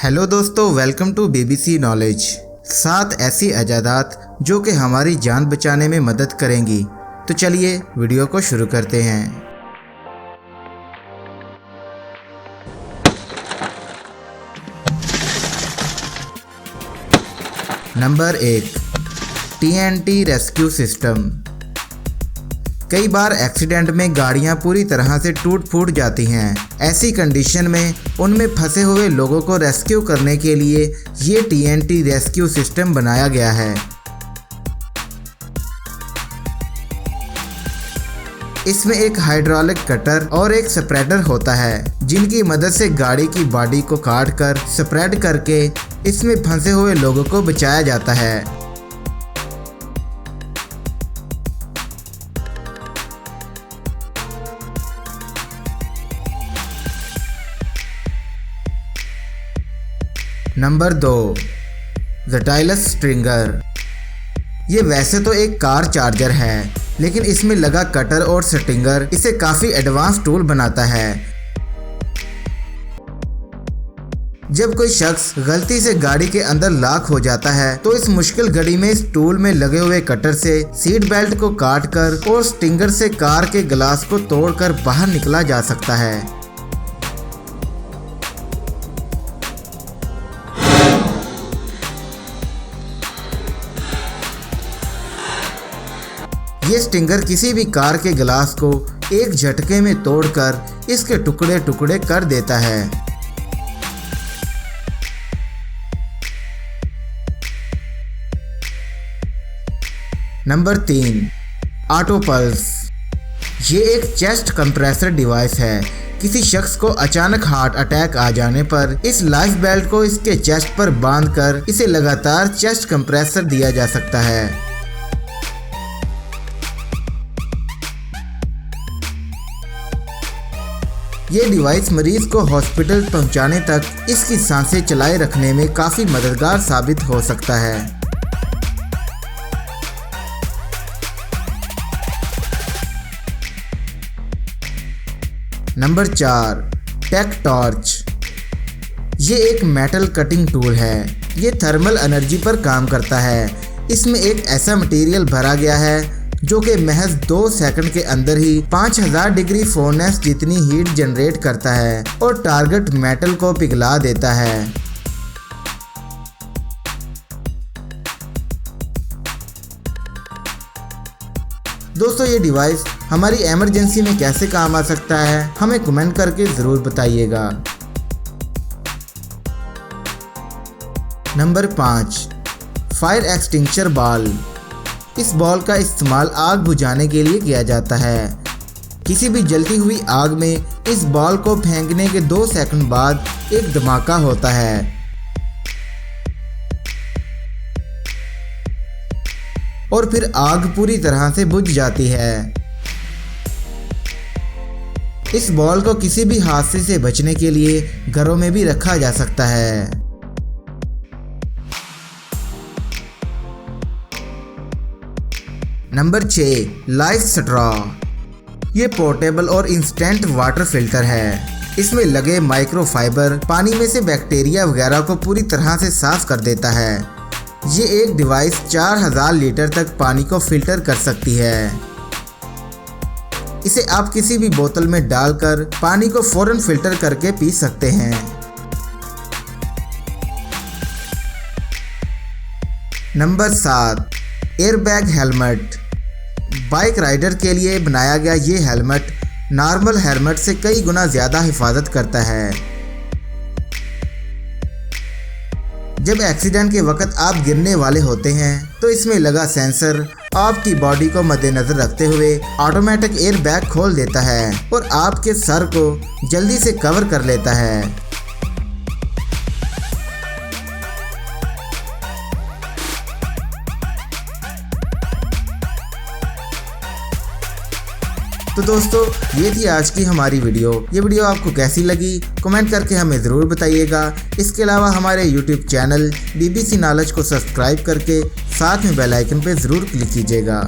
Hello दोस्तों, welcome to BBC knowledge. 7 ऐसी इजादात जो कि हमारी जान बचाने में मदद करेंगी। तो चलिए वीडियो को शुरू करते हैं। Number 1, TNT rescue system. कई बार एक्सीडेंट में गाड़ियां पूरी तरह से टूट फूट जाती हैं। ऐसी कंडीशन में उनमें फंसे हुए लोगों को रेस्क्यू करने के लिए ये TNT रेस्क्यू सिस्टम बनाया गया है। इसमें एक हाइड्रोलिक कटर और एक स्प्रेडर होता है, जिनकी मदद से गाड़ी की बॉडी को काट कर स्प्रेड करके इसमें फंसे हुए लोगों को बचाया जाता है। नंबर 2, ज़टाइलस स्ट्रिंगर। ये वैसे तो एक कार चार्जर है, लेकिन इसमें लगा कटर और स्ट्रिंगर इसे काफ़ी एडवांस टूल बनाता है। जब कोई शख्स गलती से गाड़ी के अंदर लॉक हो जाता है तो इस मुश्किल घड़ी में इस टूल में लगे हुए कटर से सीट बेल्ट को काटकर और स्ट्रिंगर से कार के ग्लास को तोड़कर बाहर निकला जा सकता है। ये स्ट्रिंगर किसी भी कार के ग्लास को एक झटके में तोड़कर इसके टुकड़े टुकड़े कर देता है। Number 3, auto pulse. ये एक चेस्ट कंप्रेसर डिवाइस है। किसी शख्स को अचानक हार्ट अटैक आ जाने पर इस लाइफ बेल्ट को इसके चेस्ट पर बांधकर इसे लगातार चेस्ट कंप्रेसर दिया जा सकता है। ये डिवाइस मरीज को हॉस्पिटल पहुंचाने तक इसकी सांसें चलाए रखने में काफ़ी मददगार साबित हो सकता है। Number 4, take torch. ये एक मेटल कटिंग टूल है। ये थर्मल एनर्जी पर काम करता है। इसमें एक ऐसा मटेरियल भरा गया है जो कि महज 2 सेकंड के अंदर ही 5000 डिग्री फर्नेस जितनी हीट जनरेट करता है और टारगेट मेटल को पिघला देता है। दोस्तों, ये डिवाइस हमारी इमरजेंसी में कैसे काम आ सकता है, हमें कमेंट करके ज़रूर बताइएगा। Number 5, fire extinguisher ball. इस बॉल का इस्तेमाल आग बुझाने के लिए किया जाता है। किसी भी जलती हुई आग में इस बॉल को फेंकने के 2 सेकंड बाद एक धमाका होता है। और फिर आग पूरी तरह से बुझ जाती है। इस बॉल को किसी भी हादसे से बचने के लिए घरों में भी रखा जा सकता है। Number 6, life straw. ये पोर्टेबल और इंस्टेंट वाटर फिल्टर है। इसमें लगे माइक्रोफाइबर पानी में से बैक्टीरिया वगैरह को पूरी तरह से साफ कर देता है। ये एक डिवाइस 4000 लीटर तक पानी को फिल्टर कर सकती है। इसे आप किसी भी बोतल में डालकर पानी को फौरन फिल्टर करके पी सकते हैं। Number 7, airbag helmet. Bike rider के लिए बनाया गया ये हेलमेट नॉर्मल हेलमेट से कई गुना ज़्यादा हिफाजत करता है। जब एक्सीडेंट के वक्त आप गिरने वाले होते हैं तो इसमें लगा सेंसर आपकी बॉडी को मद्देनजर रखते हुए ऑटोमेटिक एयर बैग खोल देता है और आपके सर को जल्दी से कवर कर लेता है। तो दोस्तों, ये थी आज की हमारी वीडियो। ये वीडियो आपको कैसी लगी कमेंट करके हमें ज़रूर बताइएगा। इसके अलावा हमारे YouTube चैनल BBC नॉलेज को सब्सक्राइब करके साथ में बेल आइकन पर ज़रूर क्लिक कीजिएगा।